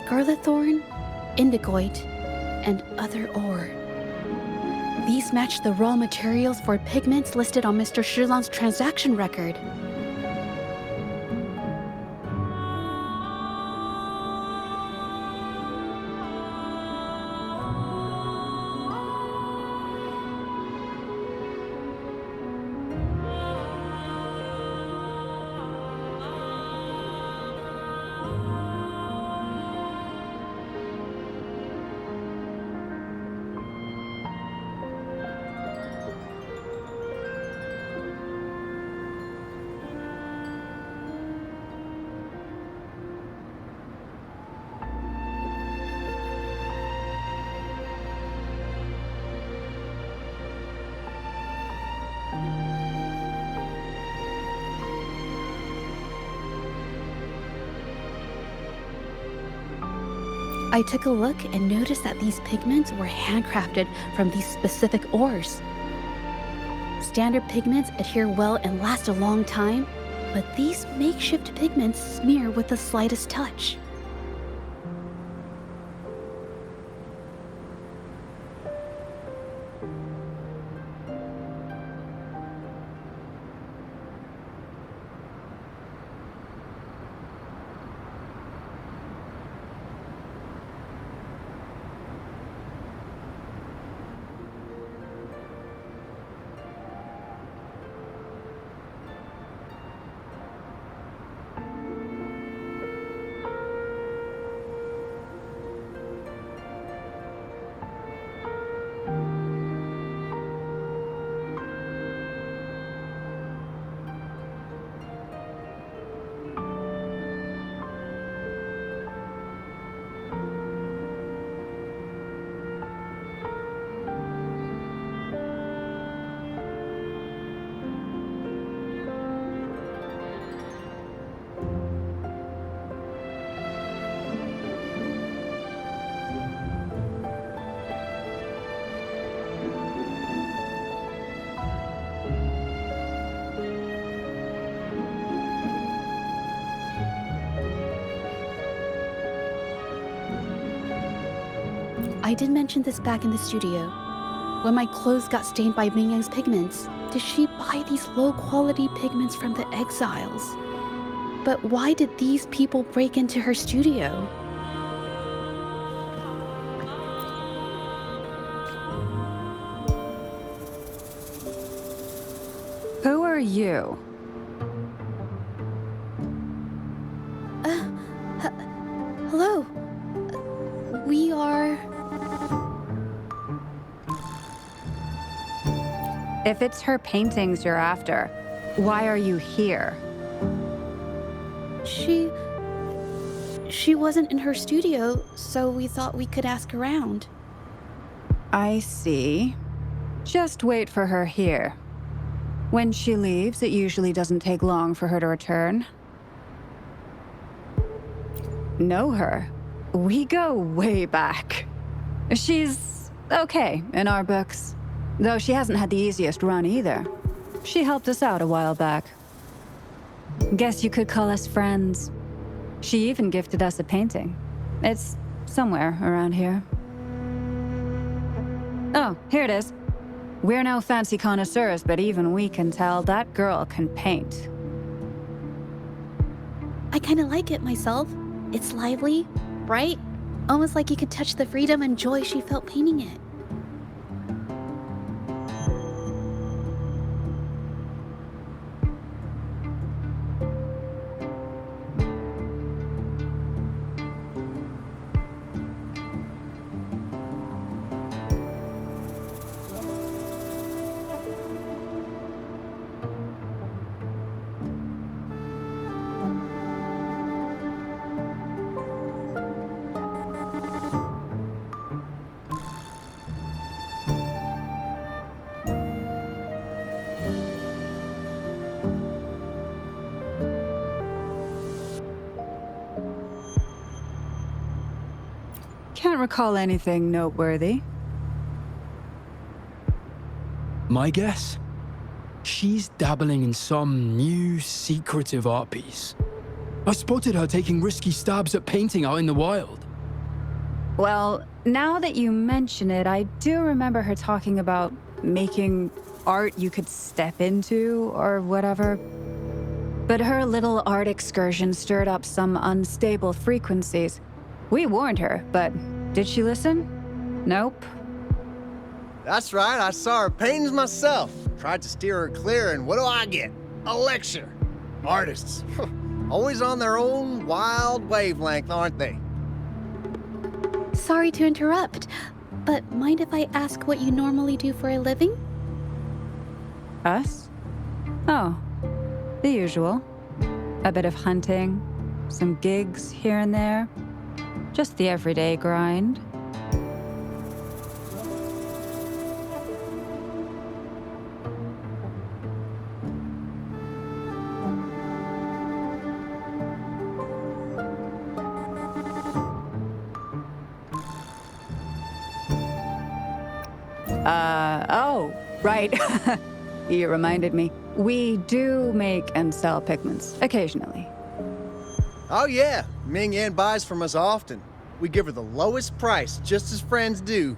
scarlet thorn, indigoite, and other ore. These match the raw materials for pigments listed on Mr. Shilan's transaction record. I took a look and noticed that these pigments were handcrafted from these specific ores. Standard pigments adhere well and last a long time, but these makeshift pigments smear with the slightest touch. I did mention this back in the studio. When my clothes got stained by Ming Yang's pigments, did she buy these low-quality pigments from the exiles? But why did these people break into her studio? Who are you? Hello. We are... If it's her paintings you're after, why are you here? She wasn't in her studio, so we thought we could ask around. I see. Just wait for her here. When she leaves, it usually doesn't take long for her to return. Know her? We go way back. She's okay in our books, though she hasn't had the easiest run either. She helped us out a while back. Guess you could call us friends. She even gifted us a painting. It's somewhere around here. Oh, here it is. We're no fancy connoisseurs, but even we can tell that girl can paint. I kinda like it myself. It's lively, bright, almost like you could touch the freedom and joy she felt painting it. Can't recall anything noteworthy. My guess? She's dabbling in some new secretive art piece. I spotted her taking risky stabs at painting out in the wild. Well, now that you mention it, I do remember her talking about making art you could step into or whatever. But her little art excursion stirred up some unstable frequencies. We warned her, but did she listen? Nope. That's right, I saw her paintings myself. Tried to steer her clear, and what do I get? A lecture. Artists. Always on their own wild wavelength, aren't they? Sorry to interrupt, but mind if I ask what you normally do for a living? Us? Oh, the usual. A bit of hunting, some gigs here and there. Just the everyday grind. Oh, right. You reminded me. We do make and sell pigments, occasionally. Oh yeah, Ming Yan buys from us often. We give her the lowest price, just as friends do.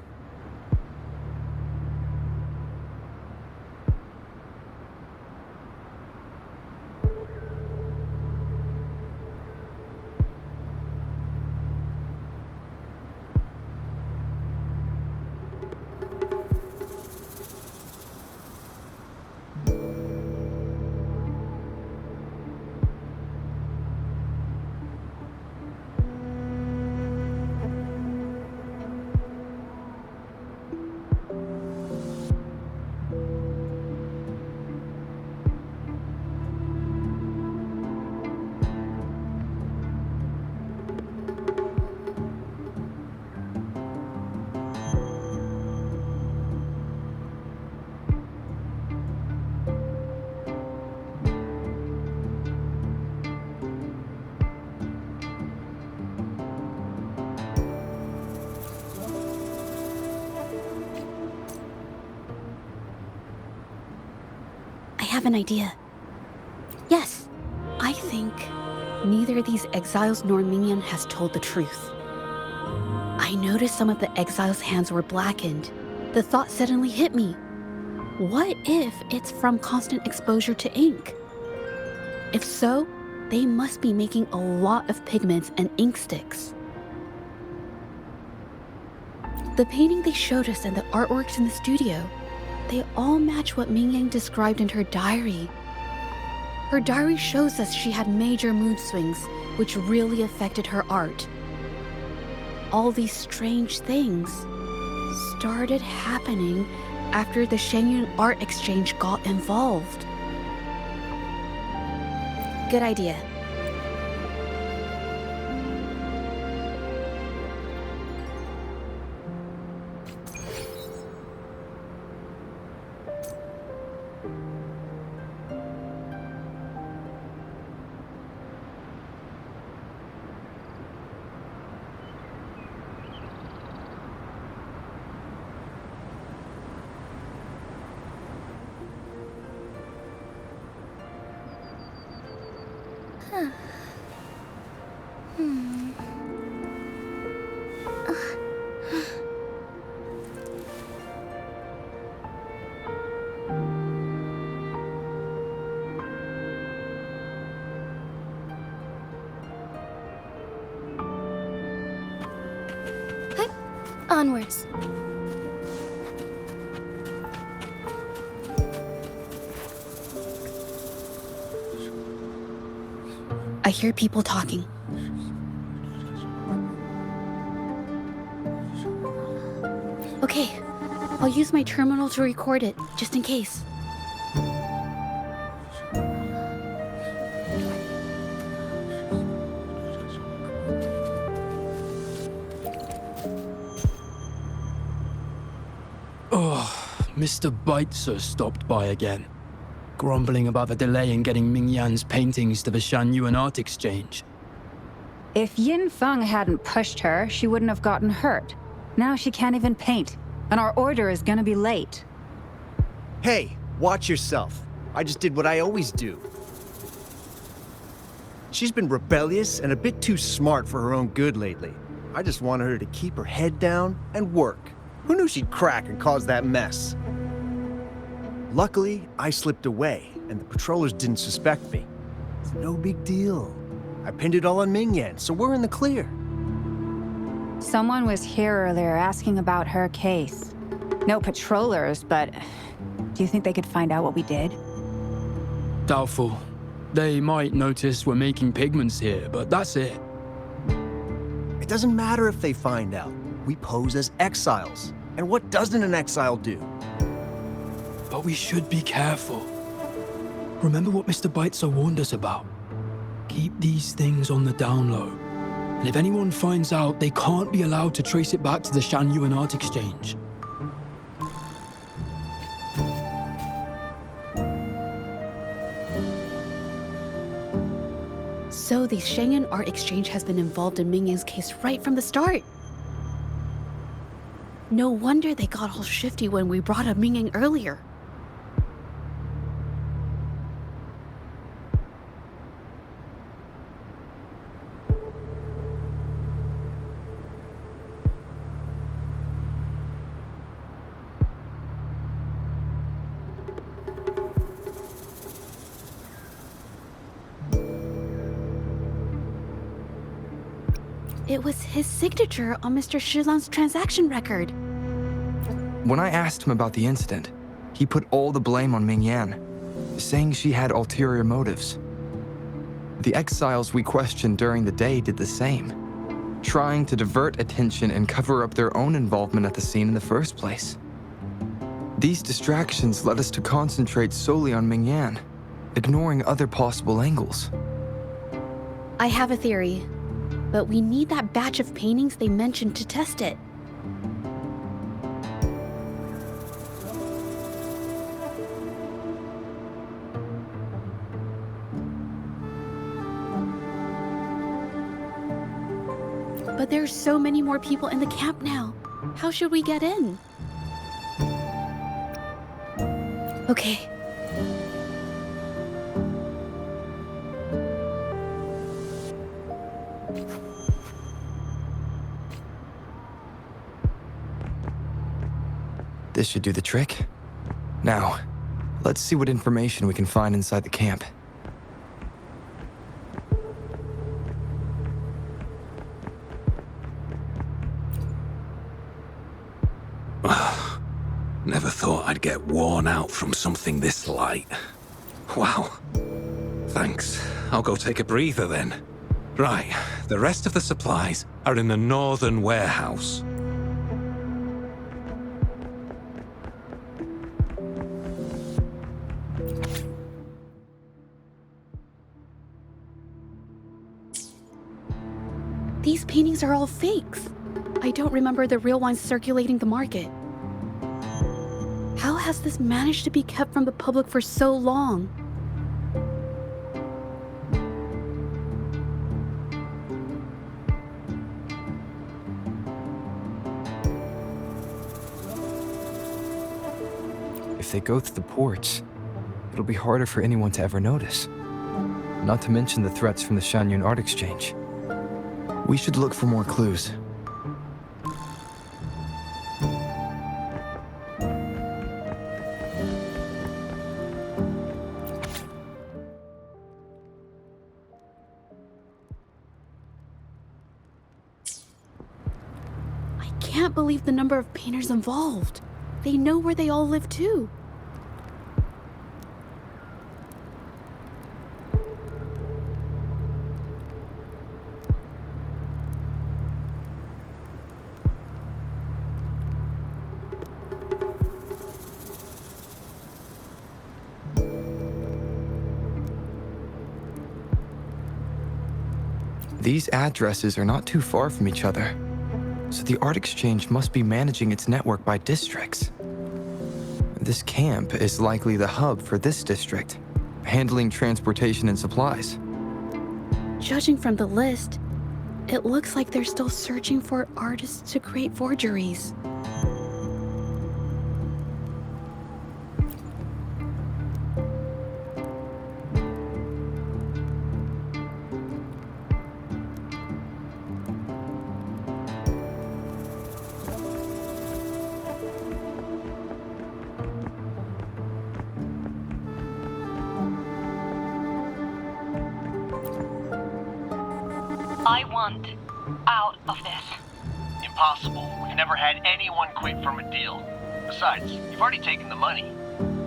I have an idea. Yes, I think neither these exiles nor Mingyan has told the truth. I noticed some of the exiles' hands were blackened. The thought suddenly hit me. What if it's from constant exposure to ink? If so, they must be making a lot of pigments and ink sticks. The painting they showed us and the artworks in the studio, they all match what Mingyang described in her diary. Her diary shows us she had major mood swings, which really affected her art. All these strange things started happening after the Shenyun Art Exchange got involved. Good idea. Onwards. I hear people talking. Okay, I'll use my terminal to record it, just in case. Mr. Beitzer stopped by again, grumbling about the delay in getting Ming Yan's paintings to the Shanyuan Art Exchange. If Yin Feng hadn't pushed her, she wouldn't have gotten hurt. Now she can't even paint, and our order is gonna be late. Hey, watch yourself. I just did what I always do. She's been rebellious and a bit too smart for her own good lately. I just wanted her to keep her head down and work. Who knew she'd crack and cause that mess? Luckily, I slipped away, and the patrollers didn't suspect me. It's no big deal. I pinned it all on Mingyan, so we're in the clear. Someone was here earlier asking about her case. No patrollers, but do you think they could find out what we did? Doubtful. They might notice we're making pigments here, but that's it. It doesn't matter if they find out. We pose as exiles. And what doesn't an exile do? But we should be careful. Remember what Mr. Beitzer warned us about? Keep these things on the down low. And if anyone finds out, they can't be allowed to trace it back to the Shanyuan Art Exchange. So the Shanyuan Art Exchange has been involved in Mingyan's case right from the start. No wonder they got all shifty when we brought up Mingyan earlier. It was his signature on Mr. Shilan's transaction record. When I asked him about the incident, he put all the blame on Mingyan, saying she had ulterior motives. The exiles we questioned during the day did the same, trying to divert attention and cover up their own involvement at the scene in the first place. These distractions led us to concentrate solely on Mingyan, ignoring other possible angles. I have a theory, but we need that batch of paintings they mentioned to test it. But there's so many more people in the camp now. How should we get in? Okay. This should do the trick. Now, let's see what information we can find inside the camp. Never thought I'd get worn out from something this light. Wow. Thanks. I'll go take a breather then. Right, the rest of the supplies are in the northern warehouse. These paintings are all fakes. I don't remember the real ones circulating the market. How has this managed to be kept from the public for so long? If they go through the ports, it'll be harder for anyone to ever notice. Not to mention the threats from the Shanyun Art Exchange. We should look for more clues. I can't believe the number of painters involved. They know where they all live too. These addresses are not too far from each other, so the Art Exchange must be managing its network by districts. This camp is likely the hub for this district, handling transportation and supplies. Judging from the list, it looks like they're still searching for artists to create forgeries. I want out of this. Impossible. We've never had anyone quit from a deal. Besides, you've already taken the money.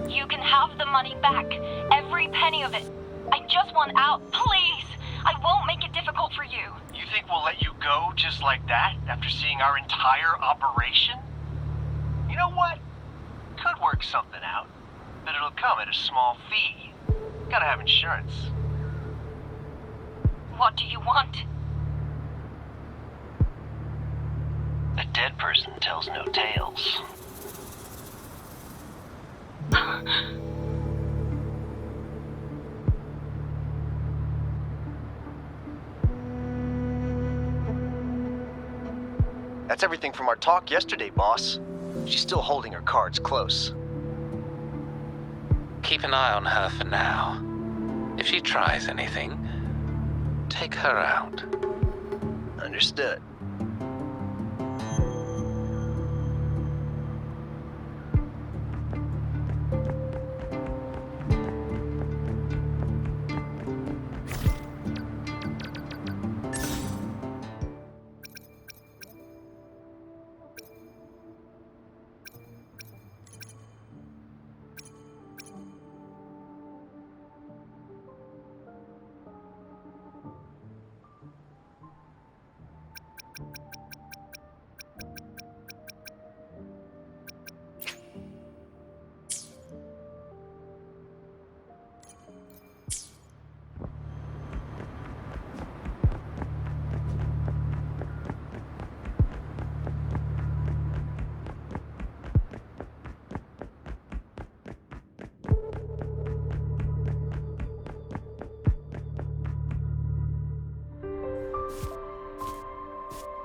You can have the money back. Every penny of it. I just want out. Please! I won't make it difficult for you. You think we'll let you go just like that after seeing our entire operation? You know what? Could work something out, but it'll come at a small fee. Gotta have insurance. What do you want? A dead person tells no tales. That's everything from our talk yesterday, boss. She's still holding her cards close. Keep an eye on her for now. If she tries anything, take her out. Understood.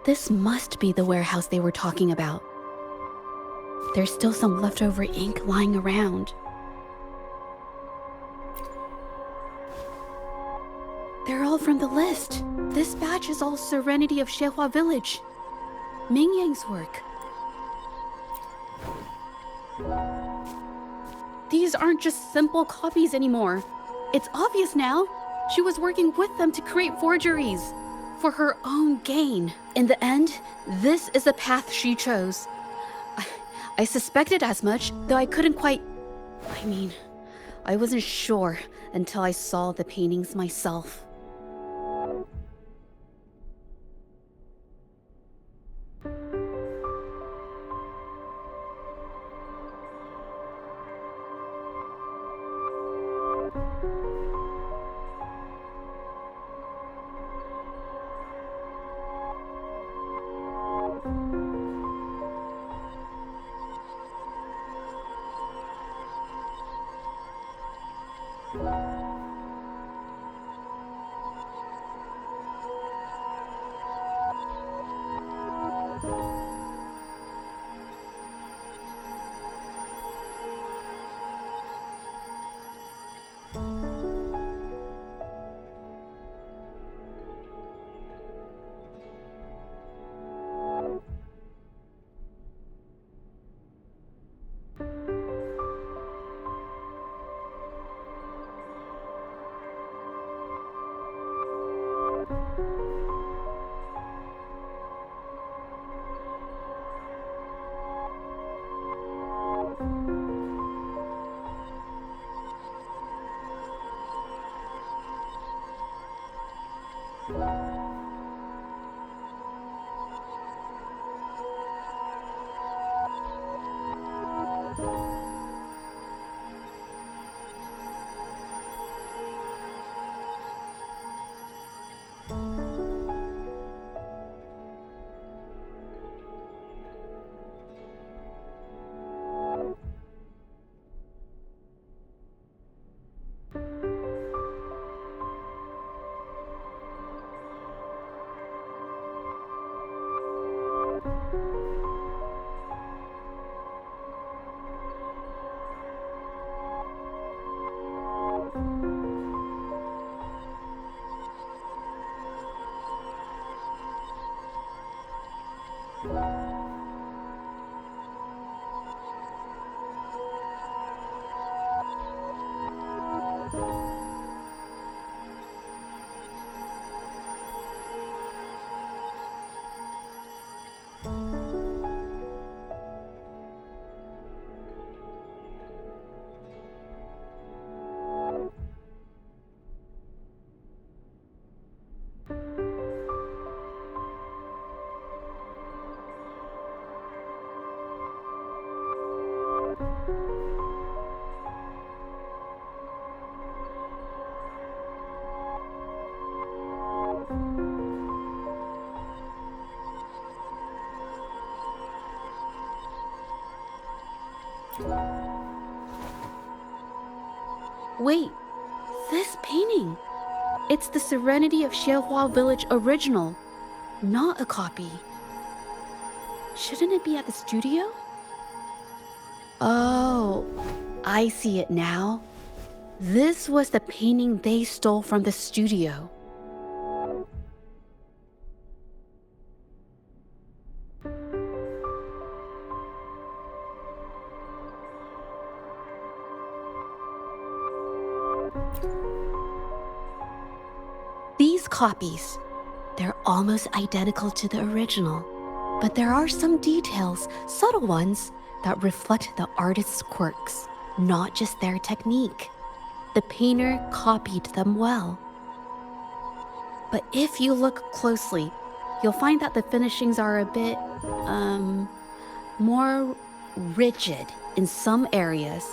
This must be the warehouse they were talking about. There's still some leftover ink lying around. They're all from the list. This batch is all Serenity of Shehua Village. Ming Yang's work. These aren't just simple copies anymore. It's obvious now. She was working with them to create forgeries for her own gain. In the end, this is the path she chose. I suspected as much, though I couldn't quite... I wasn't sure until I saw the paintings myself. Wait, this painting. It's the Serenity of Xiehua Village original, not a copy. Shouldn't it be at the studio? Oh, I see it now. This was the painting they stole from the studio. These copies, they're almost identical to the original, but there are some details, subtle ones, that reflect the artist's quirks, not just their technique. The painter copied them well. But if you look closely, you'll find that the finishings are a bit, more rigid in some areas.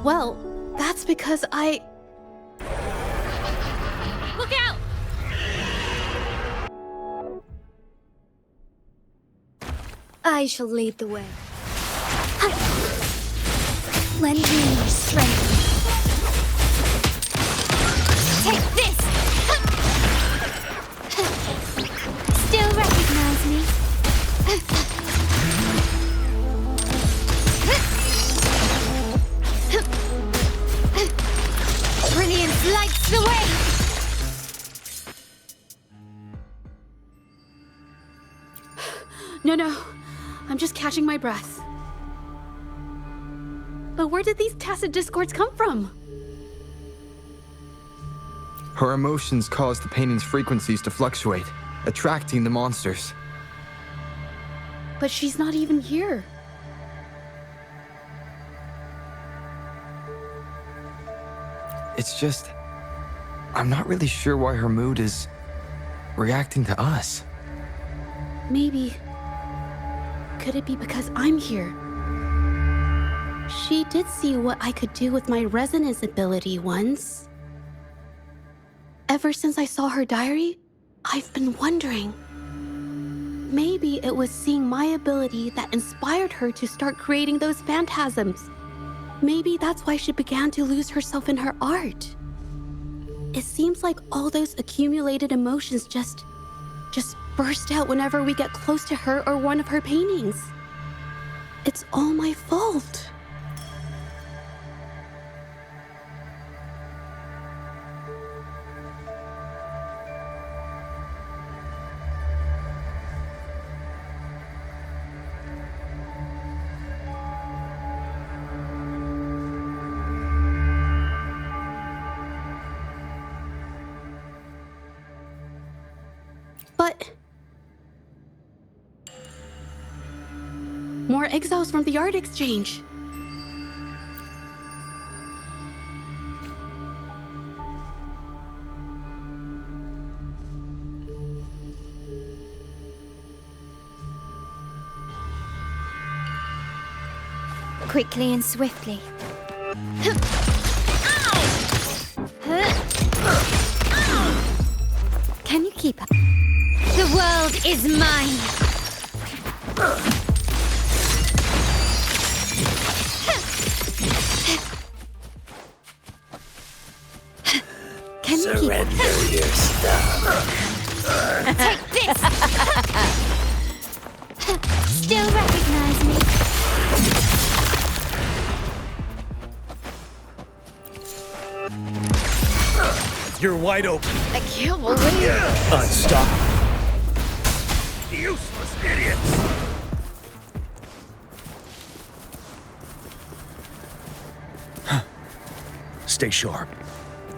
Well, that's because I... Look out! I shall lead the way. Lend me your strength. Take this! Still recognize me? Brilliance lights the way! No, I'm just catching my breath. But where did these tacit discords come from? Her emotions cause the painting's frequencies to fluctuate, attracting the monsters. But she's not even here. It's just... I'm not really sure why her mood is reacting to us. Maybe... Could it be because I'm here? She did see what I could do with my resonance ability once. Ever since I saw her diary, I've been wondering. Maybe it was seeing my ability that inspired her to start creating those phantasms. Maybe that's why she began to lose herself in her art. It seems like all those accumulated emotions just burst out whenever we get close to her or one of her paintings. It's all my fault. But... more exiles from the art exchange. Quickly and swiftly. Can you keep up? The world is mine! Can you keep up? Surrender your stuff. Take this! Still recognize me? You're wide open. I can't believe it. Unstoppable. Useless idiots! Stay sharp.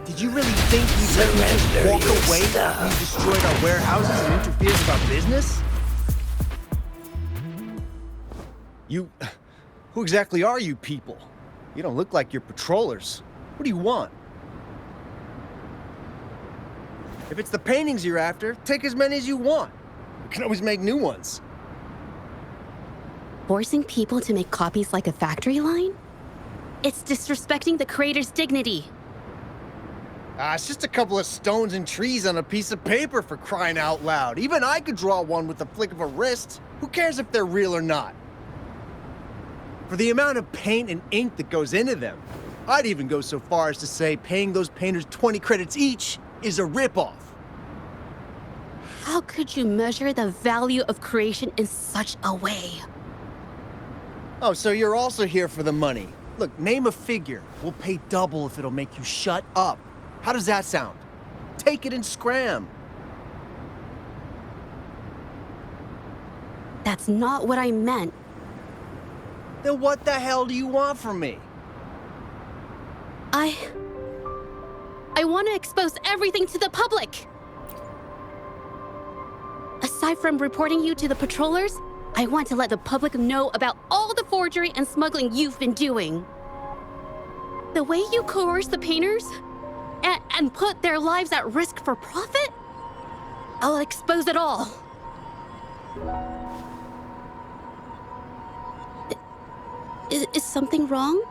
Did you really think we'd let you just walk away when you destroyed our warehouses and interfered with our business? Who exactly are you people? You don't look like you're patrollers. What do you want? If it's the paintings you're after, take as many as you want. We can always make new ones. Forcing people to make copies like a factory line? It's disrespecting the creator's dignity. It's just a couple of stones and trees on a piece of paper, for crying out loud. Even I could draw one with the flick of a wrist. Who cares if they're real or not? For the amount of paint and ink that goes into them, I'd even go so far as to say paying those painters 20 credits each is a ripoff. How could you measure the value of creation in such a way? Oh, so you're also here for the money. Look, name a figure. We'll pay double if it'll make you shut up. How does that sound? Take it and scram. That's not what I meant. Then what the hell do you want from me? I want to expose everything to the public. Aside from reporting you to the patrollers, I want to let the public know about all the forgery and smuggling you've been doing. The way you coerce the painters and put their lives at risk for profit? I'll expose it all. Is something wrong?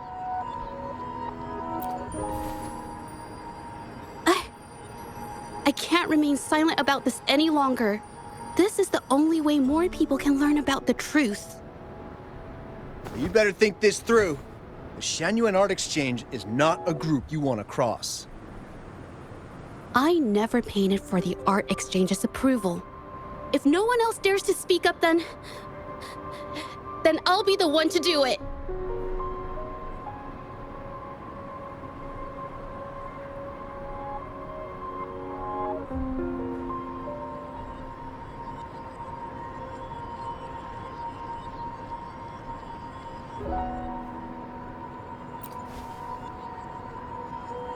I can't remain silent about this any longer. This is the only way more people can learn about the truth. You better think this through. The Genuine Art Exchange is not a group you want to cross. I never painted for the Art Exchange's approval. If no one else dares to speak up, then I'll be the one to do it.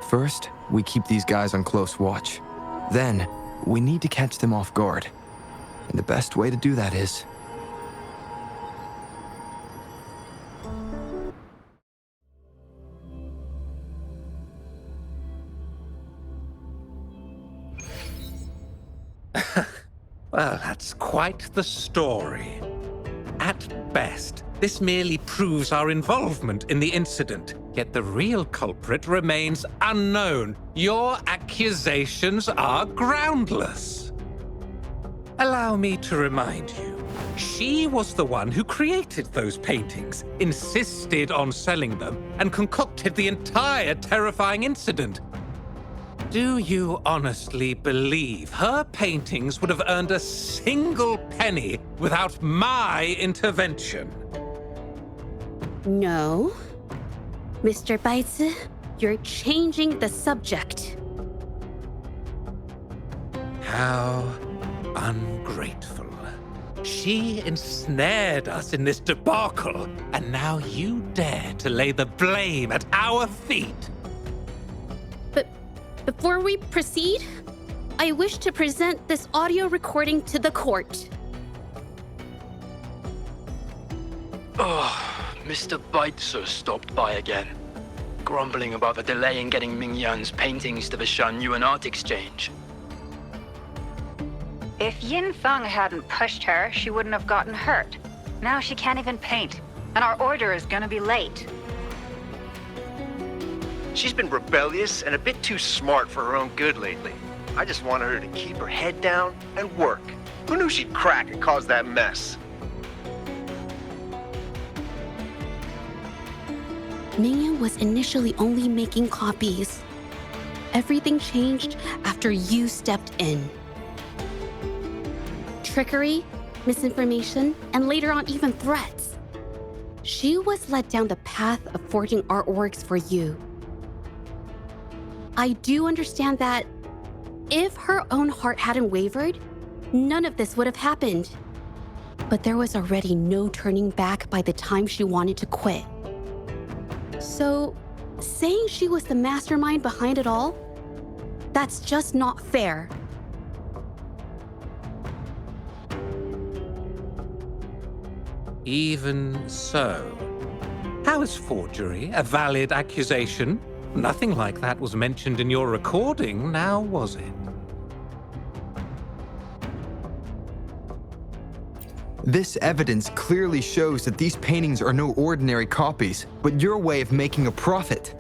First, we keep these guys on close watch. Then, we need to catch them off guard. And the best way to do that is... Well, that's quite the story. At best, this merely proves our involvement in the incident, yet the real culprit remains unknown. Your accusations are groundless. Allow me to remind you, she was the one who created those paintings, insisted on selling them, and concocted the entire terrifying incident. Do you honestly believe her paintings would have earned a single penny without my intervention? No. Mr. Baitsu, you're changing the subject. How ungrateful. She ensnared us in this debacle, and now you dare to lay the blame at our feet. But before we proceed, I wish to present this audio recording to the court. Oh, Mr. Baitsu stopped by again, grumbling about the delay in getting Ming Yan's paintings to the Genuine Art Exchange. If Yin Feng hadn't pushed her, she wouldn't have gotten hurt. Now she can't even paint, and our order is gonna be late. She's been rebellious and a bit too smart for her own good lately. I just wanted her to keep her head down and work. Who knew she'd crack and cause that mess? Mingyan was initially only making copies. Everything changed after you stepped in. Trickery, misinformation, and later on even threats. She was led down the path of forging artworks for you. I do understand that if her own heart hadn't wavered, none of this would have happened. But there was already no turning back by the time she wanted to quit. So, saying she was the mastermind behind it all? That's just not fair. Even so, how is forgery a valid accusation? Nothing like that was mentioned in your recording, now was it? This evidence clearly shows that these paintings are no ordinary copies, but your way of making a profit.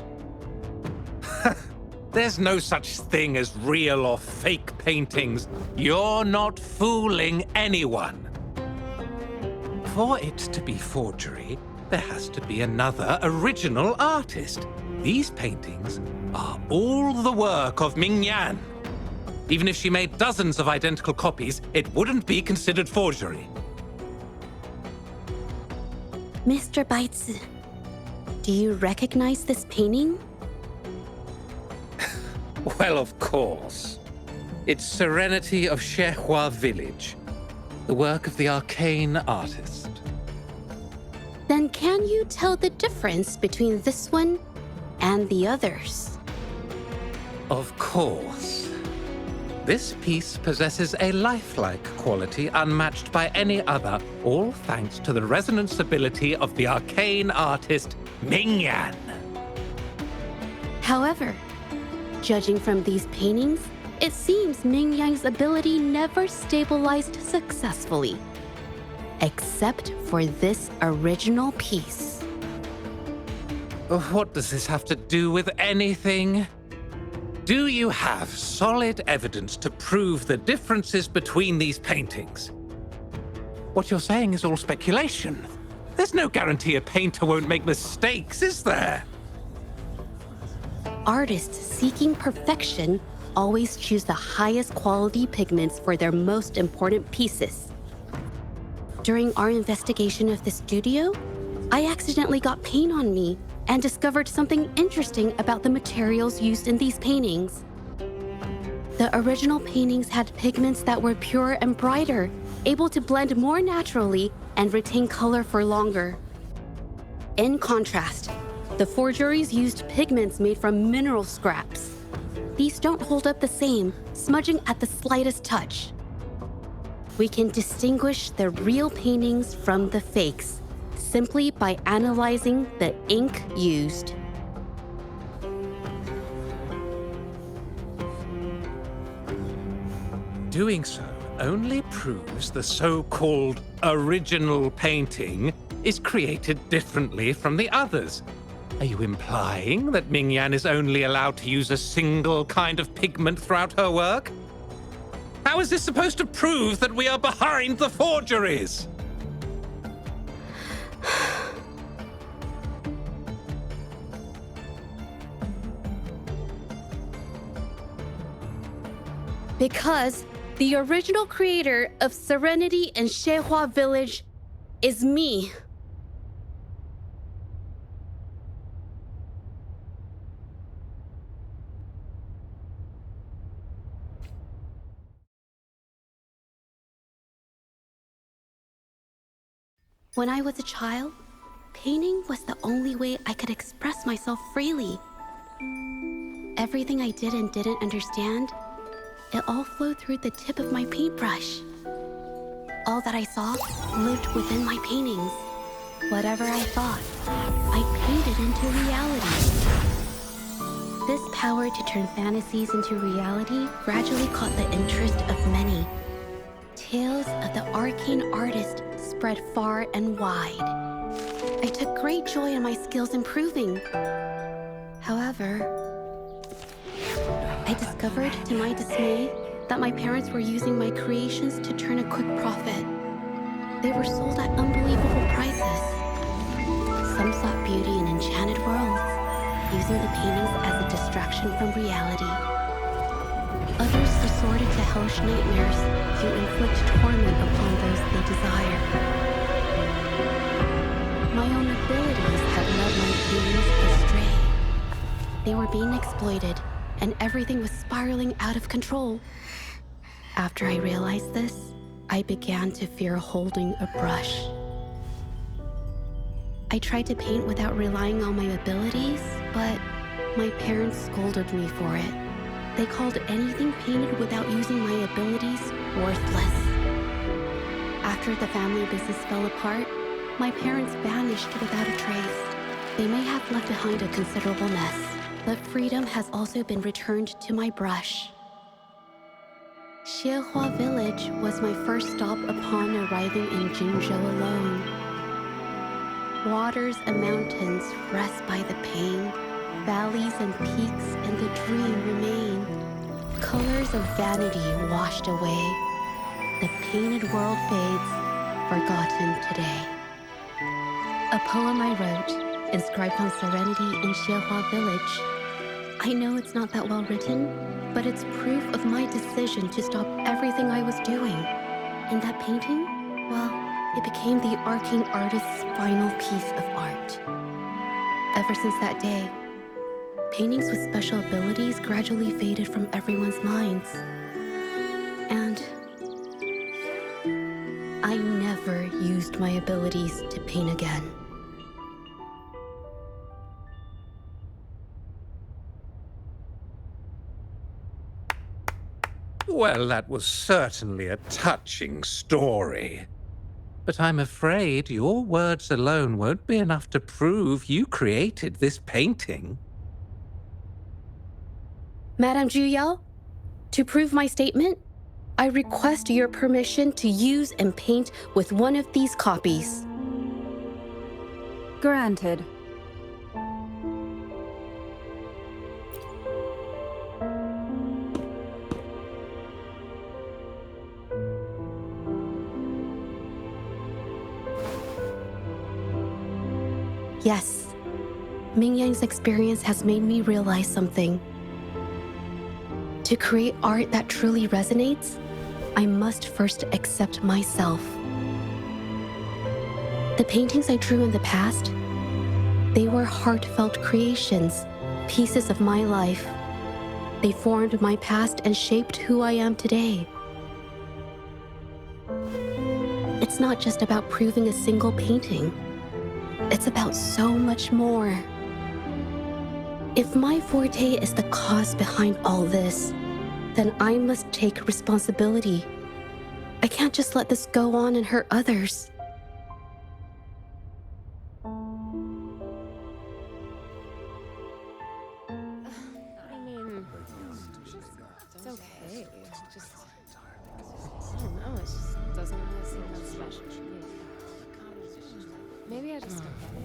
There's no such thing as real or fake paintings. You're not fooling anyone. For it to be forgery, there has to be another original artist. These paintings are all the work of Ming Yan. Even if she made dozens of identical copies, it wouldn't be considered forgery. Mr. Baitsu, do you recognize this painting? Well, of course. It's Serenity of Shehua Village, the work of the arcane artist. Then can you tell the difference between this one and the others? Of course. This piece possesses a lifelike quality unmatched by any other, all thanks to the resonance ability of the arcane artist Ming Yan. However, judging from these paintings, it seems Ming Yan's ability never stabilized successfully. Except for this original piece. What does this have to do with anything? Do you have solid evidence to prove the differences between these paintings? What you're saying is all speculation. There's no guarantee a painter won't make mistakes, is there? Artists seeking perfection always choose the highest quality pigments for their most important pieces. During our investigation of the studio, I accidentally got paint on me and discovered something interesting about the materials used in these paintings. The original paintings had pigments that were purer and brighter, able to blend more naturally and retain color for longer. In contrast, the forgeries used pigments made from mineral scraps. These don't hold up the same, smudging at the slightest touch. We can distinguish the real paintings from the fakes simply by analyzing the ink used. Doing so only proves the so-called original painting is created differently from the others. Are you implying that Ming Yan is only allowed to use a single kind of pigment throughout her work? How is this supposed to prove that we are behind the forgeries? Because the original creator of Serenity and Shehua Village is me. When I was a child, painting was the only way I could express myself freely. Everything I did and didn't understand, it all flowed through the tip of my paintbrush. All that I saw lived within my paintings. Whatever I thought, I painted into reality. This power to turn fantasies into reality gradually caught the interest of many. Tales of the arcane artist spread far and wide. I took great joy in my skills improving. However, I discovered, to my dismay, that my parents were using my creations to turn a quick profit. They were sold at unbelievable prices. Some sought beauty in enchanted worlds, using the paintings as a distraction from reality. Others resorted to hellish nightmares to inflict torment upon those they desire. My own abilities had led my paintings astray. They were being exploited, and everything was spiraling out of control. After I realized this, I began to fear holding a brush. I tried to paint without relying on my abilities, but my parents scolded me for it. They called anything painted without using my abilities worthless. After the family business fell apart, my parents vanished without a trace. They may have left behind a considerable mess, but freedom has also been returned to my brush. Xiehua Village was my first stop upon arriving in Jinzhou alone. Waters and mountains rest by the pain. Valleys and peaks in the dream remain. Colors of vanity washed away. The painted world fades, forgotten today. A poem I wrote, inscribed on serenity in Xiehua Village. I know it's not that well written, but it's proof of my decision to stop everything I was doing. And that painting, well, it became the arcane artist's final piece of art. Ever since that day, paintings with special abilities gradually faded from everyone's minds. And I never used my abilities to paint again. Well, that was certainly a touching story. But I'm afraid your words alone won't be enough to prove you created this painting. Madame Juyao, to prove my statement, I request your permission to use and paint with one of these copies. Granted. Yes, Mingyang's experience has made me realize something. To create art that truly resonates, I must first accept myself. The paintings I drew in the past, they were heartfelt creations, pieces of my life. They formed my past and shaped who I am today. It's not just about proving a single painting. It's about so much more. If my forte is the cause behind all this, then I must take responsibility. I can't just let this go on and hurt others. It's okay. It's just, I don't know, it just doesn't really seem that special to me. Maybe I just don't get it.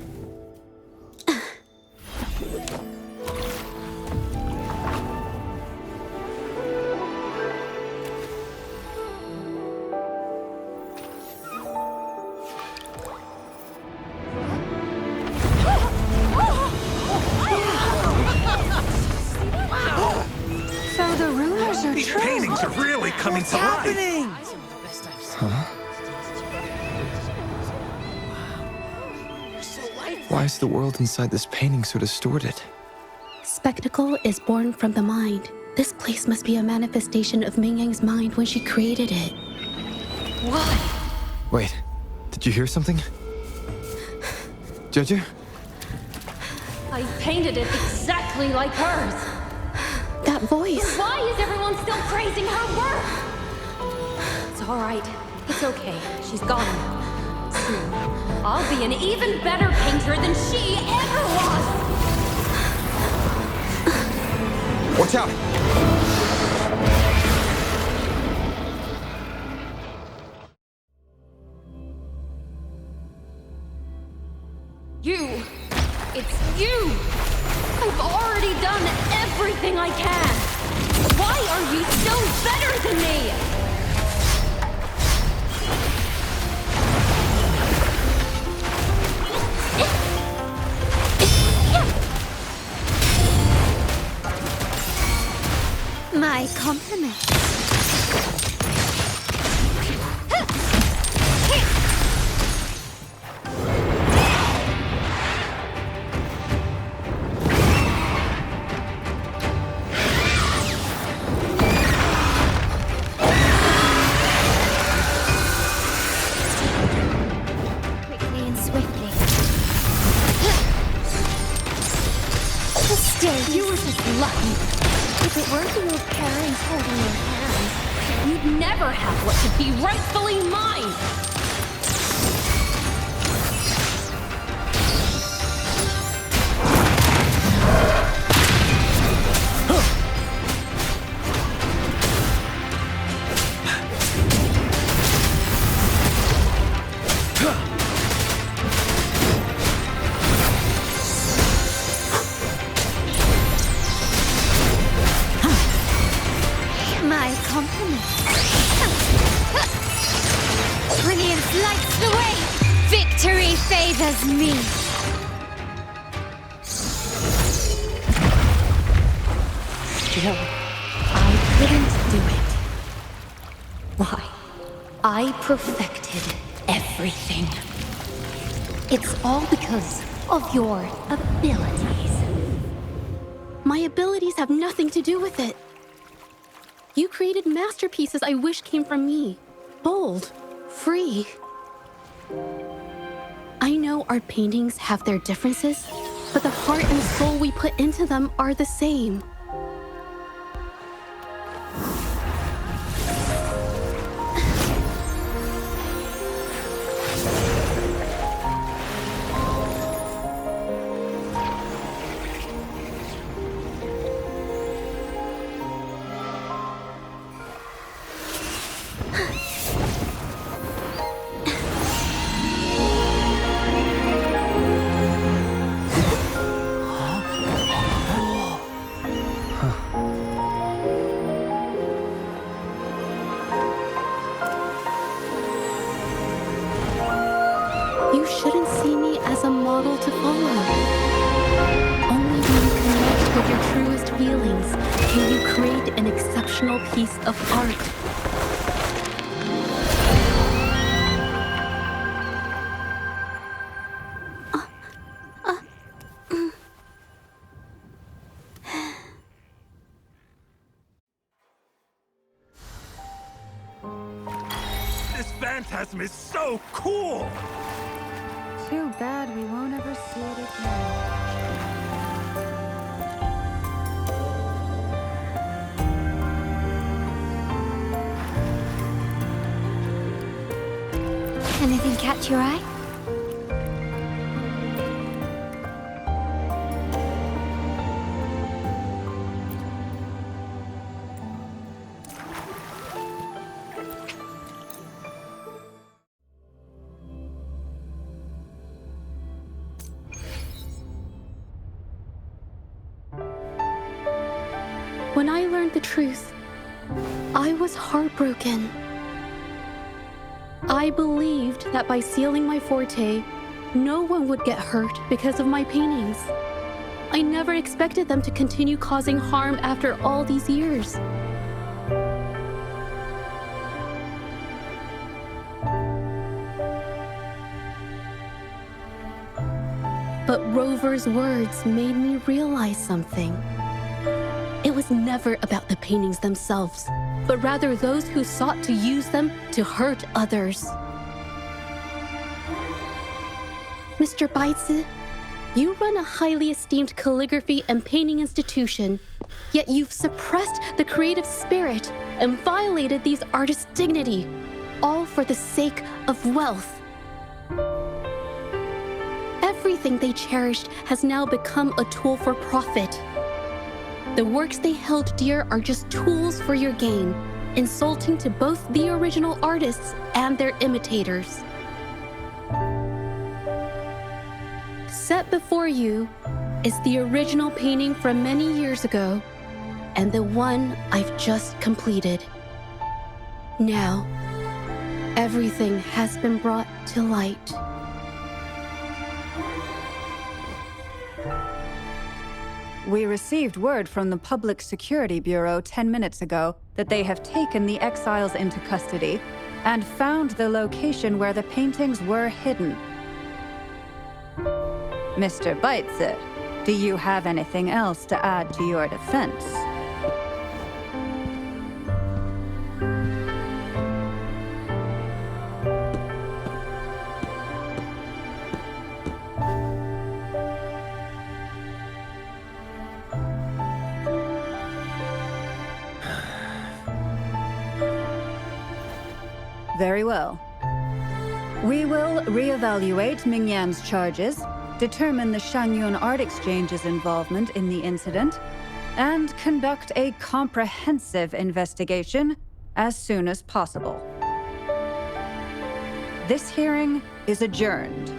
So the rumors are These true. paintings are really coming to life. Huh? Why is the world inside this painting so distorted? Spectacle is born from the mind. This place must be a manifestation of Mingyang's mind when she created it. What? Wait, did you hear something? Zhezi? I painted it exactly like hers. That voice. Why is everyone still praising her work? It's all right. It's okay. She's gone now. Soon, I'll be an even better painter than she ever was. Watch out! You! It's you! I've already done everything I can! Why are you still better than me? My compliments. If it weren't for your parents holding your hand, you'd never have what should be rightfully mine! My compliments. Brilliance lights the way. Victory favors me. Still, I couldn't do it. Why? I perfected everything. It's all because of your abilities. My abilities have nothing to do with it. You created masterpieces I wish came from me. Bold, free. I know art paintings have their differences, but the heart and soul we put into them are the same. You shouldn't see me as a model to follow. Only when you connect with your truest feelings can you create an exceptional piece of art. This phantasm is so cool! Too bad we won't ever see it again. Anything catch your eye? When I learned the truth, I was heartbroken. I believed that by sealing my forte, no one would get hurt because of my paintings. I never expected them to continue causing harm after all these years. But Rover's words made me realize something. It was never about the paintings themselves, but rather those who sought to use them to hurt others. Mr. Baitsu, you run a highly esteemed calligraphy and painting institution, yet you've suppressed the creative spirit and violated these artists' dignity, all for the sake of wealth. Everything they cherished has now become a tool for profit. The works they held dear are just tools for your gain, insulting to both the original artists and their imitators. Set before you is the original painting from many years ago, and the one I've just completed. Now, everything has been brought to light. We received word from the Public Security Bureau 10 minutes ago that they have taken the exiles into custody and found the location where the paintings were hidden. Mr. Baitsu, do you have anything else to add to your defense? Very well. We will reevaluate Mingyan's charges, determine the Shanyun Art Exchange's involvement in the incident, and conduct a comprehensive investigation as soon as possible. This hearing is adjourned.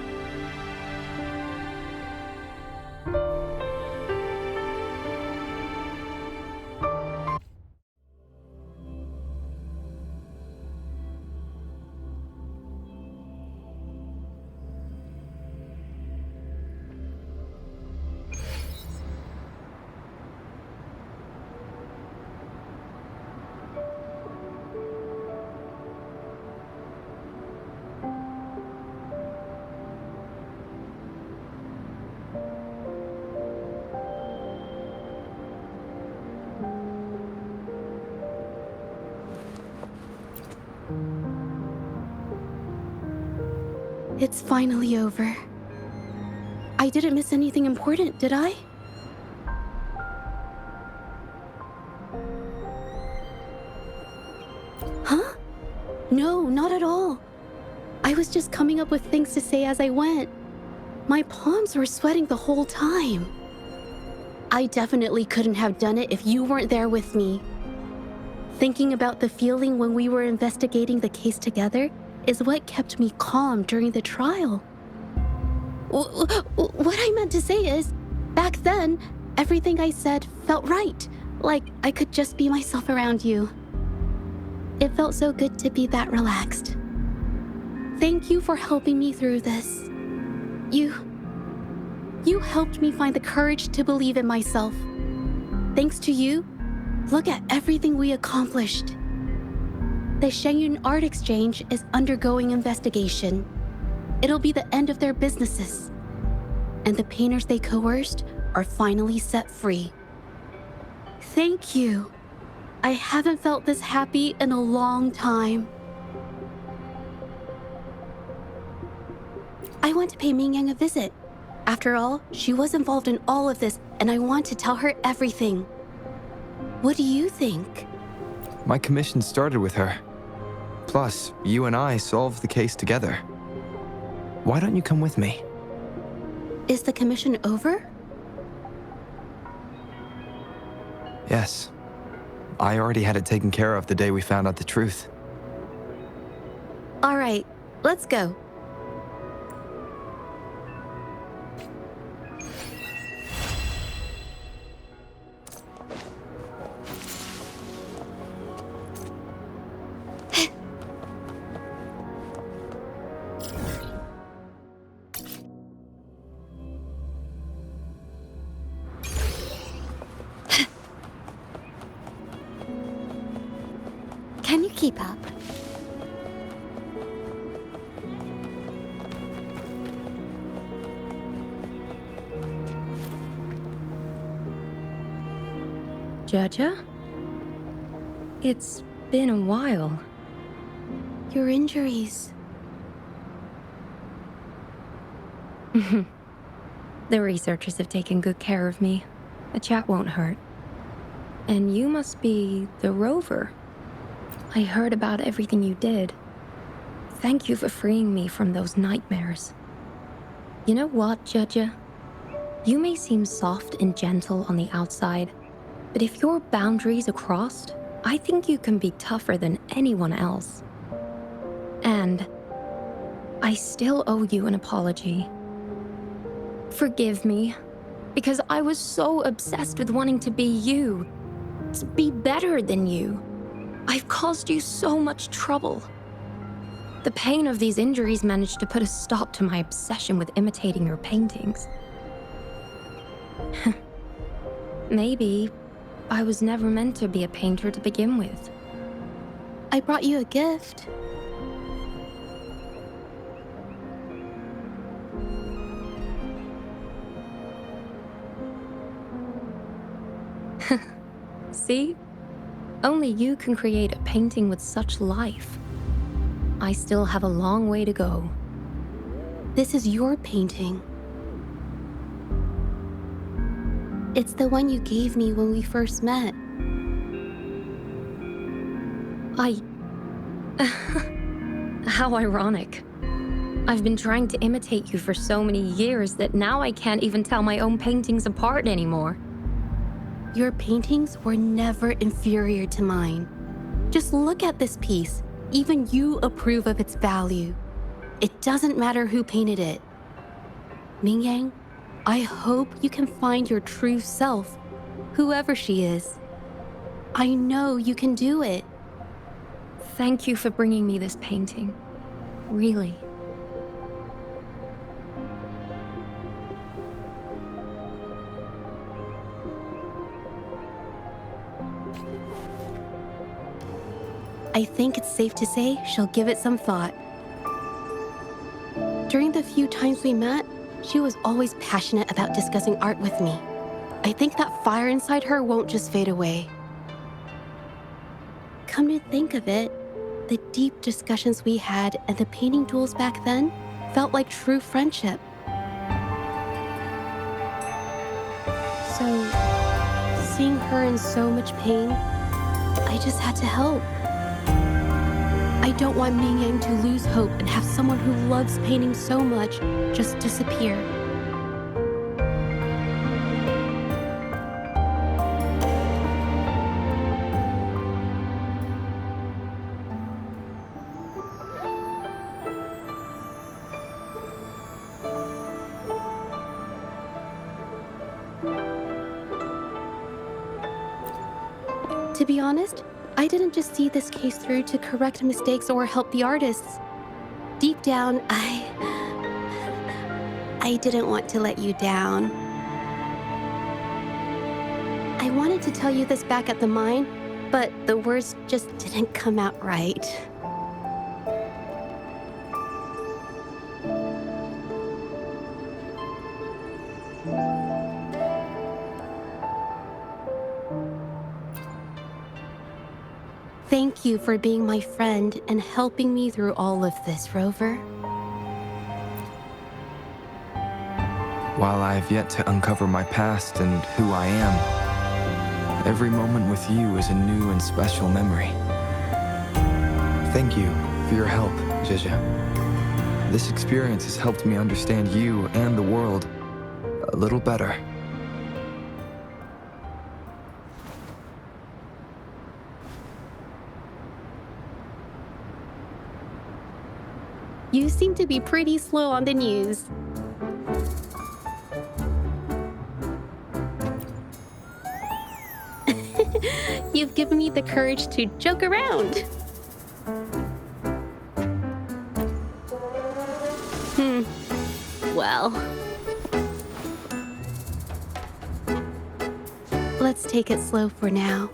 It's finally over. I didn't miss anything important, did I? Huh? No, not at all. I was just coming up with things to say as I went. My palms were sweating the whole time. I definitely couldn't have done it if you weren't there with me. Thinking about the feeling when we were investigating the case together is what kept me calm during the trial. What I meant to say is, back then, everything I said felt right, like I could just be myself around you. It felt so good to be that relaxed. Thank you for helping me through this. You helped me find the courage to believe in myself. Thanks to you, look at everything we accomplished. The Shenyun Art Exchange is undergoing investigation. It'll be the end of their businesses. And the painters they coerced are finally set free. Thank you. I haven't felt this happy in a long time. I want to pay Mingyang a visit. After all, she was involved in all of this, and I want to tell her everything. What do you think? My commission started with her. Plus, you and I solved the case together. Why don't you come with me? Is the commission over? Yes. I already had it taken care of the day we found out the truth. All right, let's go. Can you keep up? Judge? It's been a while. Your injuries. The researchers have taken good care of me. A chat won't hurt. And you must be the rover. I heard about everything you did. Thank you for freeing me from those nightmares. You know what, Judge? You may seem soft and gentle on the outside, but if your boundaries are crossed, I think you can be tougher than anyone else. And I still owe you an apology. Forgive me, because I was so obsessed with wanting to be you, to be better than you. I've caused you so much trouble. The pain of these injuries managed to put a stop to my obsession with imitating your paintings. Maybe I was never meant to be a painter to begin with. I brought you a gift. See? Only you can create a painting with such life. I still have a long way to go. This is your painting. It's the one you gave me when we first met. How ironic. I've been trying to imitate you for so many years that now I can't even tell my own paintings apart anymore. Your paintings were never inferior to mine. Just look at this piece. Even you approve of its value. It doesn't matter who painted it. Mingyang, I hope you can find your true self, whoever she is. I know you can do it. Thank you for bringing me this painting. Really. I think it's safe to say she'll give it some thought. During the few times we met, she was always passionate about discussing art with me. I think that fire inside her won't just fade away. Come to think of it, the deep discussions we had and the painting duels back then felt like true friendship. So, seeing her in so much pain, I just had to help. I don't want Mingyang to lose hope and have someone who loves painting so much just disappear. To be honest, I didn't just see this case through to correct mistakes or help the artists. Deep down, I didn't want to let you down. I wanted to tell you this back at the mine, but the words just didn't come out right. Thank you for being my friend and helping me through all of this, Rover. While I have yet to uncover my past and who I am, every moment with you is a new and special memory. Thank you for your help, Zhezi. This experience has helped me understand you and the world a little better. You seem to be pretty slow on the news. You've given me the courage to joke around. Well. Let's take it slow for now.